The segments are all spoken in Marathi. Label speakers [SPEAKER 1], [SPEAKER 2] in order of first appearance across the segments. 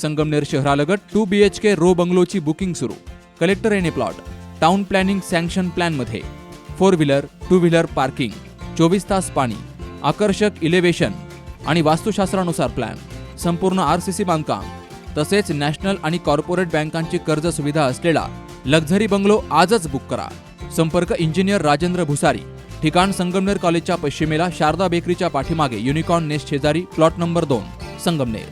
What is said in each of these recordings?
[SPEAKER 1] संगमनेर शहरालगत 2 BHK रो बंगलोची बुकिंग सुरू. कलेक्टर एने प्लॉट. टाउन प्लॅनिंग सँक्शन प्लॅनमध्ये 4 व्हीलर 2 व्हीलर पार्किंग, 24 तास पाणी, आकर्षक इलेव्हेशन आणि वास्तुशास्त्रानुसार प्लॅन, संपूर्ण RCC बांधकाम तसेच नॅशनल आणि कॉर्पोरेट बँकांची कर्ज सुविधा असलेला लक्झरी बंगलो आजच बुक करा. संपर्क इंजिनियर राजेंद्र भुसारी. ठिकाण संगमनेर कॉलेजच्या पश्चिमेला शारदा बेकरीच्या पाठीमागे युनिकॉर्न नेस्ट शेजारी, प्लॉट नंबर 2, संगमनेर.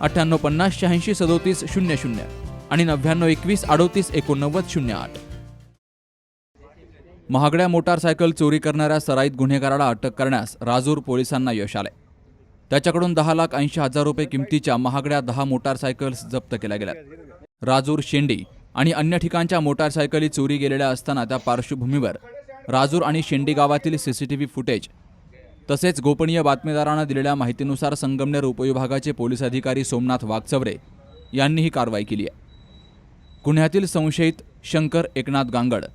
[SPEAKER 1] 9850 86 37 00 आणि 9921 38 89 08. महागड्या मोटारसायकल चोरी करणाऱ्या सराईत गुन्हेगाराला अटक करण्यास राजूर पोलिसांना यश आले. त्याच्याकडून 10,80,000 रुपये किमतीच्या महागड्या 10 मोटारसायकल्स जप्त केल्या गेल्या. राजूर, शेंडी आणि अन्य ठिकाणच्या मोटारसायकली चोरी गेलेल्या असताना त्या पार्श्वभूमीवर राजूर आणि शेंडी गावातील CCTV फुटेज तसेच गोपनीय बातमीदारांना दिलेल्या माहितीनुसार संगमनेर उपविभागाचे पोलीस अधिकारी सोमनाथ वाघचवरे यांनी ही कारवाई केली आहे. गुन्ह्यातील संशयित शंकर एकनाथ गांगड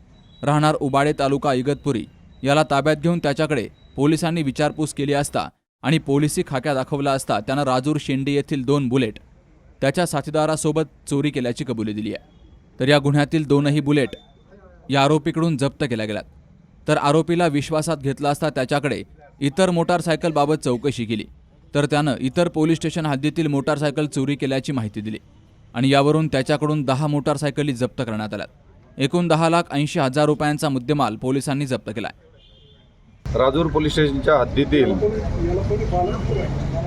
[SPEAKER 1] राहणार उबाळे तालुका इगतपुरी याला ताब्यात घेऊन त्याच्याकडे पोलिसांनी विचारपूस केली असता आणि पोलिसी खाक्या दाखवला असता त्यानं राजूर, शेंडी येथील 2 बुलेट त्याच्या साथीदारासोबत चोरी केल्याची कबुली दिली आहे. तर या गुन्ह्यातील 2ही बुलेट या आरोपीकडून जप्त केल्या गेल्यात. तर आरोपीला विश्वासात घेतला असता त्याच्याकडे इतर मोटारसायकलबाबत चौकशी केली तर त्यानं इतर पोलीस स्टेशन हद्दीतील मोटारसायकल चोरी केल्याची माहिती दिली आणि यावरून त्याच्याकडून 10 मोटारसायकली जप्त करण्यात आल्यात. एकूण 10,80,000 रुपयांचा मुद्देमाल पोलिसांनी जप्त केलाय.
[SPEAKER 2] राजूर पोलीस स्टेशनच्या हद्दीतील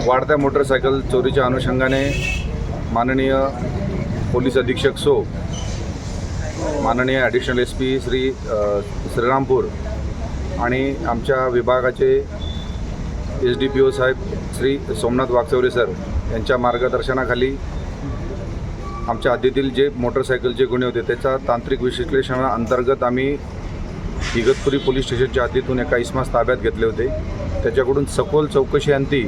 [SPEAKER 2] वाढत्या मोटरसायकल चोरीच्या अनुषंगाने माननीय पोलीस अधीक्षक सो, माननीय ॲडिशनल SP श्री श्रीरामपूर आणि आमच्या विभागाचे SDPO साहेब श्री सोमनाथ वाघचवरे सर यांच्या मार्गदर्शनाखाली आमच्या हद्दीतील जे मोटरसायकलचे गुन्हे होते त्याचा तांत्रिक विश्लेषणाअंतर्गत आम्ही इगतपुरी पोलीस स्टेशनच्या हद्दीतून एका इसमास ताब्यात घेतले होते. त्याच्याकडून सखोल चौकशी अंती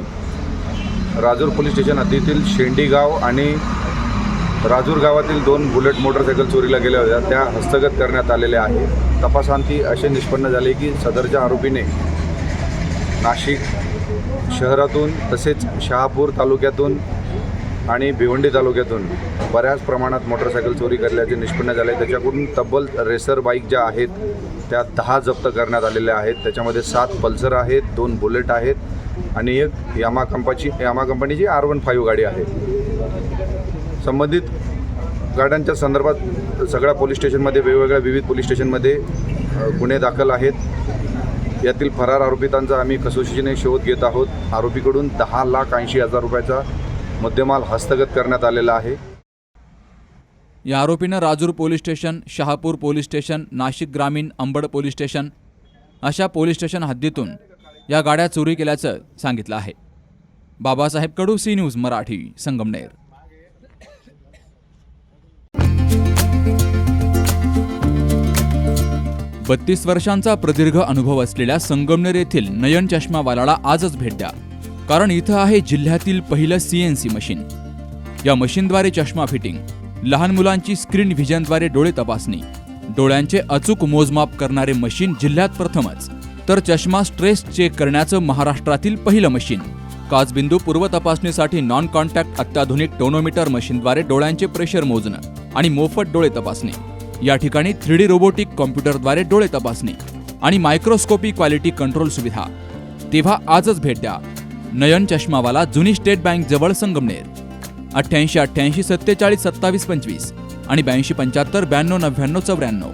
[SPEAKER 2] राजूर पोलीस स्टेशन हद्दीतील शेंडी गाव आणि राजूर गावातील 2 बुलेट मोटरसायकल चोरीला गेल्या होत्या त्या हस्तगत करण्यात आलेल्या आहे. तपासांती असे निष्पन्न झाले की सदरच्या आरोपीने नाशिक शहरातून तसेच शहापूर तालुक्यातून आणि भिवंडी तालुक्यातून बऱ्याच प्रमाणात मोटरसायकल चोरी करल्याचे निष्पन्न झाले. त्याच्याकडून तब्बल रेसर बाईक ज्या आहेत त्या 10 जप्त करण्यात आलेल्या आहेत. त्याच्यामध्ये 7 पल्सर आहेत, 2 बुलेट आहेत आणि एक यामा कंपनीची R15 गाडी आहे. संबंधित गाड्यांच्या संदर्भात सगळ्या पोलीस स्टेशनमध्ये विविध पोलीस स्टेशनमध्ये गुन्हे दाखल आहेत. यातील फरार आरोपितांचा आम्ही कसोशीने शोध घेत आहोत. आरोपीकडून 10,80,000 रुपयाचा मुद्देमाल हस्तगत करण्यात आलेला आहे.
[SPEAKER 1] या आरोपीनं Rajur police station, Shahapur police station, Nashik ग्रामीण, अंबड पोलीस स्टेशन अशा पोलीस स्टेशन हद्दीतून या गाड्या चोरी केल्याचं सांगितलं आहे. बाबासाहेब कडू, C न्यूज मराठी, संगमनेर. बत्तीस वर्षांचा प्रदीर्घ अनुभव असलेल्या संगमनेर येथील नयन चष्मावालाला आजच भेट द्या. कारण इथं आहे जिल्ह्यातील पहिलं CNC मशीन. या मशीनद्वारे चष्मा फिटिंग, लहान मुलांची स्क्रीन व्हिजनद्वारे डोळे तपासणी, डोळ्यांचे अचूक मोजमाप करणारे मशीन जिल्ह्यात प्रथमच. तर चष्मा स्ट्रेस चेक करण्याचं महाराष्ट्रातील पहिलं मशीन. काचबिंदू पूर्व तपासणीसाठी नॉन कॉन्टॅक्ट अत्याधुनिक टोनोमीटर मशीनद्वारे डोळ्यांचे प्रेशर मोजणं आणि मोफत डोळे तपासणी. या ठिकाणी 3D रोबोटिक कॉम्प्युटरद्वारे डोळे तपासणी आणि मायक्रोस्कोपी क्वालिटी कंट्रोल सुविधा. तेव्हा आजच भेट द्या. नयन चष्मावाला, जुनी स्टेट बँक जवळ, संगमनेर. 88 88 47 27 25 आणि 82 75 92 99 94.